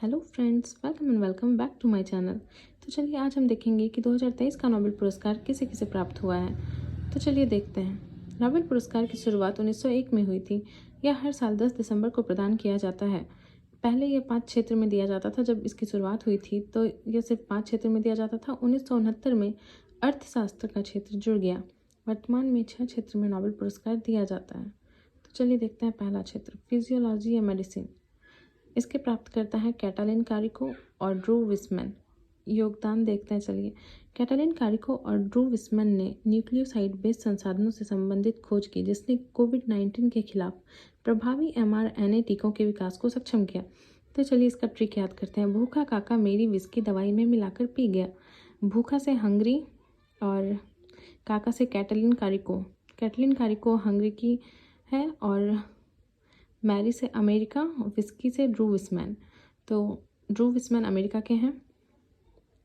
Hello friends, welcome back to my channel. तो चलिए आज हम देखेंगे कि 2023 का नोबेल पुरस्कार किसे किसे प्राप्त हुआ है। तो चलिए देखते हैं। नोबेल पुरस्कार की शुरुआत 1901 में हुई थी। यह हर साल 10 दिसंबर को प्रदान किया जाता है। पहले यह 5 क्षेत्र में दिया जाता था। जब इसकी शुरुआत हुई थी तो यह सिर्फ 5 क्षेत्र में दिया जाता था। 1969 में अर्थशास्त्र का क्षेत्र जुड़ गया। वर्तमान में 6 क्षेत्र में नोबेल पुरस्कार दिया जाता है। तो चलिए देखते हैं पहला क्षेत्र, फिजियोलॉजी या मेडिसिन। इसके प्राप्तकर्ता हैं कैटालिन कारिको और ड्रू विस्मैन। योगदान देखते हैं चलिए। कैटालिन कारिको और ड्रू विस्मैन ने न्यूक्लियोसाइड बेस्ड संसाधनों से संबंधित खोज की जिसने कोविड-19 के खिलाफ प्रभावी mRNA टीकों के विकास को सक्षम किया। तो चलिए इसका ट्रिक याद करते हैं। भूखा काका मेरी विस्की दवाई में मिलाकर पी गया। भूखा से हंगरी और काका से Katalin Kariko. Katalin Kariko Hungary की है और मैरी से अमेरिका, विस्की से ड्रू विस्मैन। तो ड्रू विस्मैन अमेरिका के हैं।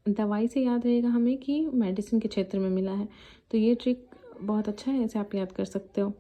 दवाई से याद रहेगा हमें कि मेडिसिन के क्षेत्र में मिला है। तो ये ट्रिक बहुत अच्छा है, ऐसे आप याद कर सकते हो।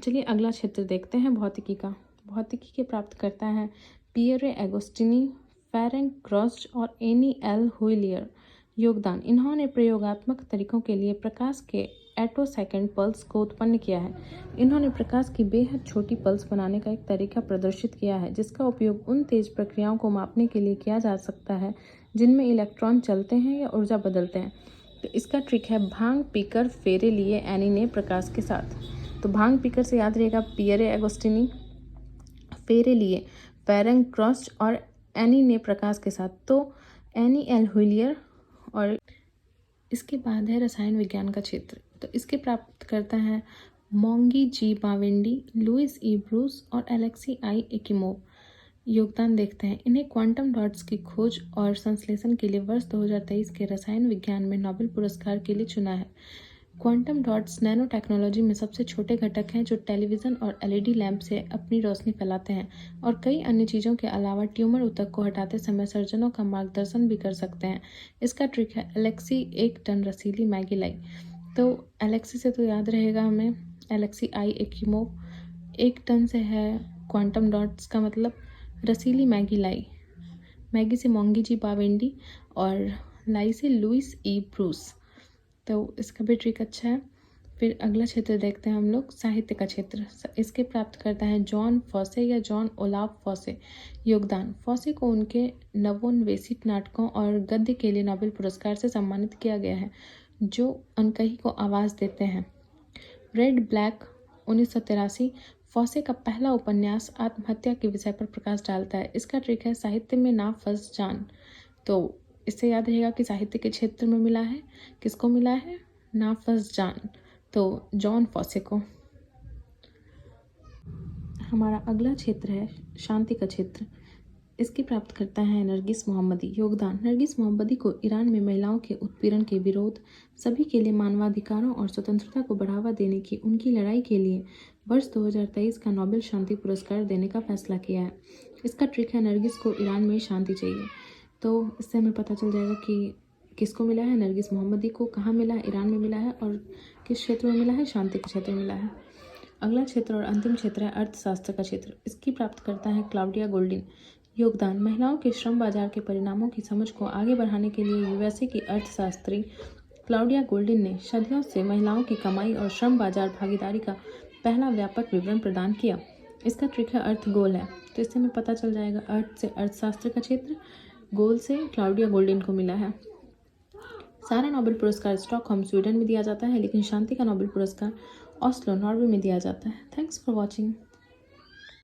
चलिए अगला क्षेत्र देखते हैं, भौतिकी का। भौतिकी के प्राप्तकर्ता हैं पियरे एगोस्टिनी, फेरेंक क्रॉस्ट और एनी एल हुइलियर। योगदान, इन्होंने प्रयोगात्मक तरीकों के लिए प्रकाश के एटोसेकेंड पल्स को उत्पन्न किया है। इन्होंने प्रकाश की बेहद छोटी पल्स बनाने का एक तरीका प्रदर्शित किया है जिसका उपयोग उन तेज प्रक्रियाओं को मापने के लिए किया जा सकता है जिनमें इलेक्ट्रॉन चलते हैं या ऊर्जा बदलते हैं। तो इसका ट्रिक है भांग पीकर फेरे लिए एनी ने प्रकाश के साथ। तो भांग पीकर से याद रहेगा पियरे एगोस्टिनी, फेरे लिए फेरेंक क्रॉस्ट और एनी ने प्रकाश के साथ तो एनी एल हुइलियर। और इसके बाद है रसायन विज्ञान का क्षेत्र। तो इसके प्राप्तकर्ता हैं मोंगी जी बावेंडी, लुइस ई ब्रूस और एलेक्सी आई एकिमोव। योगदान देखते हैं। इन्हें क्वांटम डॉट्स की खोज और संश्लेषण के लिए वर्ष 2023 के रसायन विज्ञान में नोबेल पुरस्कार के लिए चुना है। क्वांटम डॉट्स नैनो टेक्नोलॉजी में सबसे छोटे घटक हैं जो टेलीविज़न और एलईडी लैंप से अपनी रोशनी फैलाते हैं और कई अन्य चीज़ों के अलावा ट्यूमर ऊतक को हटाते समय सर्जनों का मार्गदर्शन भी कर सकते हैं। इसका ट्रिक है एलेक्सी 1 टन रसीली मैगी लाई। तो एलेक्सी से तो याद रहेगा हमें एलेक्सी आई एकिमोव। 1 टन से है क्वांटम डॉट्स का मतलब रसीली मैगी लाई। मैगी से मोंगी जी बावेंडी और लाई से लुइस ई ब्रूस। तो इसका भी ट्रिक अच्छा है। फिर अगला क्षेत्र देखते हैं हम लोग, साहित्य का क्षेत्र। इसके प्राप्तकर्ता हैं जॉन फॉसे या जॉन ओलाफ फॉसे। योगदान, फॉसे को उनके नवोन्वेषी नाटकों और गद्य के लिए नोबेल पुरस्कार से सम्मानित किया गया है जो अनकही को आवाज़ देते हैं। रेड ब्लैक 1983 फॉसे का पहला उपन्यास आत्महत्या के विषय पर प्रकाश डालता है। इसका ट्रिक है साहित्य में ना फंस जान। तो इससे याद रहेगा कि साहित्य के क्षेत्र में मिला है, किसको मिला है, ना फंस जान, तो जॉन फॉसे को। हमारा अगला क्षेत्र है शांति का क्षेत्र। इसके प्राप्तकर्ता हैं नरगिस मोहम्मदी। योगदान, नरगिस मोहम्मदी को ईरान में महिलाओं के उत्पीड़न के विरोध, सभी के लिए मानवाधिकारों और स्वतंत्रता को बढ़ावा देने की उनकी लड़ाई के लिए वर्ष 2023 का नोबेल शांति पुरस्कार देने का फैसला किया है। इसका ट्रिक है नरगिस को ईरान में शांति चाहिए। तो इससे हमें पता चल जाएगा कि किसको मिला है, नरगिस मोहम्मदी को। कहाँ मिला है, ईरान में मिला है। और किस क्षेत्र में मिला है, शांति के क्षेत्र में मिला है। अगला क्षेत्र और अंतिम क्षेत्र है अर्थशास्त्र का क्षेत्र। इसकी प्राप्तकर्ता है क्लाउडिया गोल्डिन। योगदान, महिलाओं के श्रम बाजार के परिणामों की समझ को आगे बढ़ाने के लिए यूएसए की अर्थशास्त्री क्लाउडिया गोल्डिन ने सदियों से महिलाओं की कमाई और श्रम बाजार भागीदारी का पहला व्यापक विवरण प्रदान किया। इसका ट्रिक है अर्थ गोल है। तो इससे हमें पता चल जाएगा अर्थ से अर्थशास्त्र का क्षेत्र, गोल से क्लाउडिया गोल्डिन को मिला है। सारा नोबेल पुरस्कार स्टॉकहोम स्वीडन में दिया जाता है लेकिन शांति का नोबेल पुरस्कार ऑस्लो नॉर्वे में दिया जाता है। Thanks for watching.